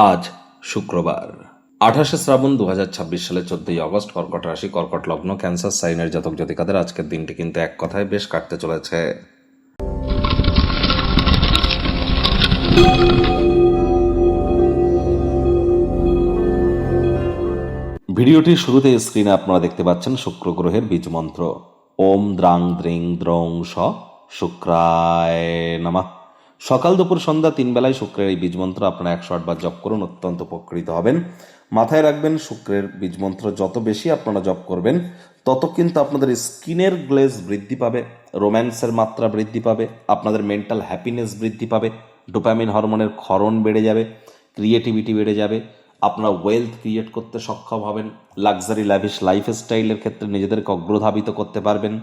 আজ শুক্রবার 28শে শ্রাবণ 2026 সালে 14ই আগস্ট, কর্কট রাশি, কর্কট লগ্ন, ক্যান্সার সাইনের জাতক জাতিকাদের আজকের দিনটি কিন্তু এক কথায় বেশ কাটতে চলেছে। ভিডিওটির শুরুতে স্ক্রিনে আপনারা দেখতে পাচ্ছেন শুক্র গ্রহের বীজ মন্ত্র ওম দ্রাং দ্রিং দ্রং স শুক্রায় নমঃ। সকাল দুপুর সন্ধ্যা 3 বেলায় শুক্রের এই বীজ মন্ত্র আপনারা 108 বার জপ করুন, অত্যন্ত উপকৃত হবেন। মাথায় রাখবেন, শুক্রের বীজ মন্ত্র যত বেশি আপনারা জপ করবেন তত কিন্তু আপনাদের স্কিনের গ্লেজ বৃদ্ধি পাবে, রোম্যান্সের মাত্রা বৃদ্ধি পাবে, আপনাদের মেন্টাল হ্যাপিনেস বৃদ্ধি পাবে, ডোপামিন হরমোনের ক্ষরণ বেড়ে যাবে, ক্রিয়েটিভিটি বেড়ে যাবে, আপনারা ওয়েলথ ক্রিয়েট করতে সক্ষম হবেন, লাক্সারি ল্যাভিশ লাইফস্টাইলের ক্ষেত্রে নিজেদেরকে অগ্রধাবিত করতে পারবেন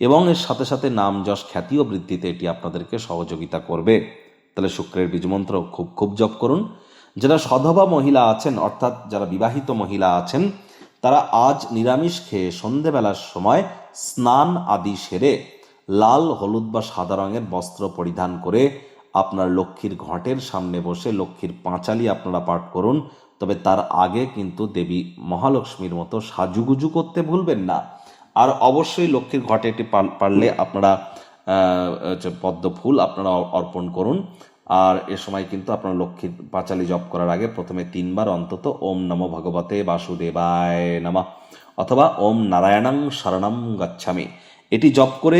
এবং এর সাথে সাথে নাম যশ খ্যাতিও বৃদ্ধিতে এটি আপনাদেরকে সহযোগিতা করবে। তাহলে শুক্রের বীজমন্ত্র খুব জপ করুন। যারা সধবা মহিলা আছেন, অর্থাৎ যারা বিবাহিত মহিলা আছেন, তারা আজ নিরামিষ খেয়ে সন্ধেবেলার সময় স্নান আদি সেরে লাল, হলুদ বা সাদা রঙের বস্ত্র পরিধান করে আপনার লক্ষ্মীর ঘটের সামনে বসে লক্ষ্মীর পাঁচালি আপনারা পাঠ করুন। তবে তার আগে কিন্তু দেবী মহালক্ষ্মীর মতো সাজুগুজু করতে ভুলবেন না। আর অবশ্যই লক্ষ্মীর ঘটে এটি পারলে আপনারা পদ্ম ফুল আপনারা অর্পণ করুন। আর এ সময় কিন্তু আপনার লক্ষ্মীর পাঁচালি জপ করার আগে প্রথমে 3 বার অন্তত ওম নমো ভগবতে বাসুদেবায় নমঃ অথবা ওম নারায়ণং শরণং গচ্ছামি এটি জপ করে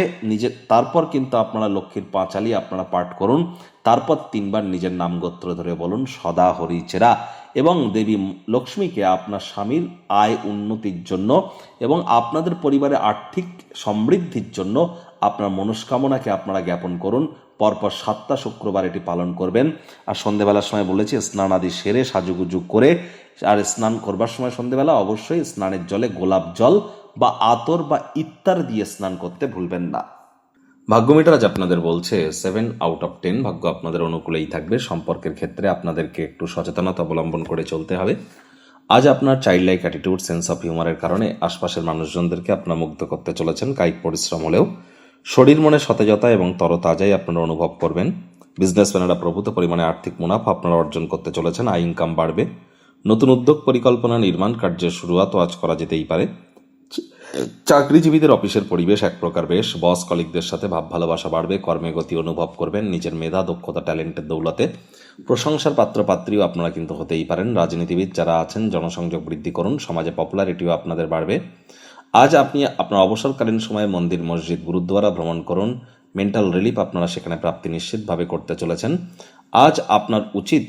তারপর কিন্তু আপনারা লক্ষ্মীর পাঁচালি আপনারা পাঠ করুন। তারপর 3 বার নিজের নাম গোত্র ধরে বলুন সদা হরি চেরা, এবং দেবী লক্ষ্মীকে আপনার স্বামীর আয় উন্নতির জন্য এবং আপনাদের পরিবারে আর্থিক সমৃদ্ধির জন্য আপনার মনস্কামনাকে আপনারা জ্ঞাপন করুন। পরপর 7টা শুক্রবার এটি পালন করবেন। আর সন্ধেবেলার সময় বলেছি স্নান আদি সেরে সাজুগুজু করে, আর স্নান করবার সময় সন্ধেবেলা অবশ্যই স্নানের জলে গোলাপ জল বা আতর বা ইত্তার দিয়ে স্নান করতে ভুলবেন না। ভাগ্যমিটার আজ আপনাদের বলছে 7 আউট অফ 10, ভাগ্য আপনাদের অনুকূলেই থাকবে। সম্পর্কের ক্ষেত্রে আপনাদেরকে একটু সচেতনতা অবলম্বন করে চলতে হবে। আজ আপনার child like attitude, sense of হিউমারের কারণে আশপাশের মানুষজনদেরকে আপনারা মুগ্ধ করতে চলেছেন। কায়িক পরিশ্রম হলেও শরীর মনে সতেজতা এবং তরতাজাই আপনারা অনুভব করবেন। বিজনেসম্যানেরা প্রভূত পরিমাণে আর্থিক মুনাফা আপনারা অর্জন করতে চলেছেন। আয় ইনকাম বাড়বে। নতুন উদ্যোগ পরিকল্পনা নির্মাণ কার্যের শুরুয়াতও আজ করা যেতেই পারে। চাকরিজীবীদের অফিসের পরিবেশ এক প্রকার বেশ। বস কলিগদের সাথে ভাব ভালোবাসা বাড়বে। কর্মে গতি অনুভব করবেন। নিজের মেধা, দক্ষতা, ট্যালেন্টের দৌলতে প্রশংসার পাত্রপাত্রীও আপনারা কিন্তু হতেই পারেন। রাজনীতিবিদ যারা আছেন জনসংযোগ বৃদ্ধি করুন। সমাজে পপুলারিটিও আপনাদের বাড়বে। আজ আপনি আপনার অবসরকালীন সময়ে মন্দির, মসজিদ, গুরুদ্বারা ভ্রমণ করুন। মেন্টাল রিলিফ আপনারা সেখানে প্রাপ্তি নিশ্চিতভাবে করতে চলেছেন। আজ আপনার উচিত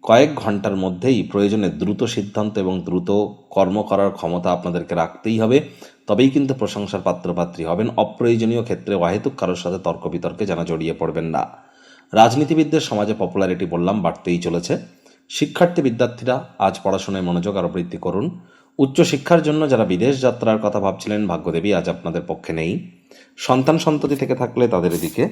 কয়েক ঘন্টার মধ্যেই প্রয়োজনে দ্রুত সিদ্ধান্ত এবং দ্রুত কর্ম করার ক্ষমতা আপনাদেরকে রাখতেই হবে, তবেই কিন্তু প্রশংসার পাত্রপাত্রী হবেন। অপ্রয়োজনীয় ক্ষেত্রে অহেতুক কারোর সাথে তর্ক বিতর্কে যেন জড়িয়ে পড়বেন না। রাজনীতিবিদদের সমাজে পপুলারিটি বললাম বাড়তেই চলেছে। শিক্ষার্থী বিদ্যার্থীরা আজ পড়াশোনায় মনোযোগ আরও বৃদ্ধি করুন। উচ্চশিক্ষার জন্য যারা বিদেশ যাত্রার কথা ভাবছিলেন, ভাগ্যদেবী আজ আপনাদের পক্ষে নেই। সন্তান সন্ততি থেকে থাকলে তাদের এদিকে।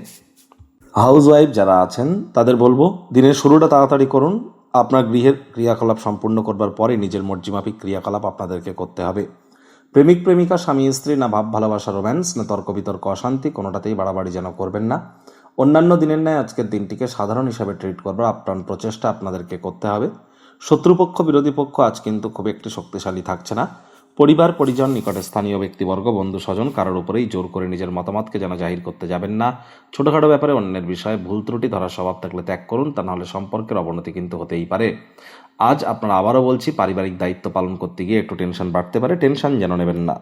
হাউসওয়াইফ যারা আছেন তাদের বলবো দিনের শুরুটা তাড়াতাড়ি করুন। আপনার গৃহের ক্রিয়াকলাপ সম্পূর্ণ করবার পরে নিজের মর্জিমাফিক ক্রিয়াকলাপ আপনাদেরকে করতে হবে। প্রেমিক প্রেমিকা, স্বামী স্ত্রী, না ভাব ভালোবাসা রোম্যান্স, না তর্ক বিতর্ক অশান্তি, কোনোটাতেই বাড়াবাড়ি যেন করবেন না। অন্যান্য দিনের ন্যায় আজকের দিনটিকে সাধারণ হিসাবে ট্রিট করবার আপ্রাণ প্রচেষ্টা আপনাদেরকে করতে হবে। শত্রুপক্ষ, বিরোধী পক্ষ আজ কিন্তু খুব একটি শক্তিশালী থাকছে না। পরিবার, পরিজন, নিকটে স্থানীয় ব্যক্তিবর্গ, বন্ধু স্বজন কারোর উপরেই জোর করে নিজের মতামতকে যেন জাহির করতে যাবেন না। ছোটখাটো ব্যাপারে অন্যের বিষয়ে ভুল ত্রুটি ধরার স্বভাব থাকলে ত্যাগ করুন, তা নাহলে সম্পর্কের অবনতি কিন্তু হতেই পারে। আজ আপনারা, আবারও বলছি, পারিবারিক দায়িত্ব পালন করতে গিয়ে একটু টেনশন বাড়তে পারে, টেনশন যেন নেবেন না।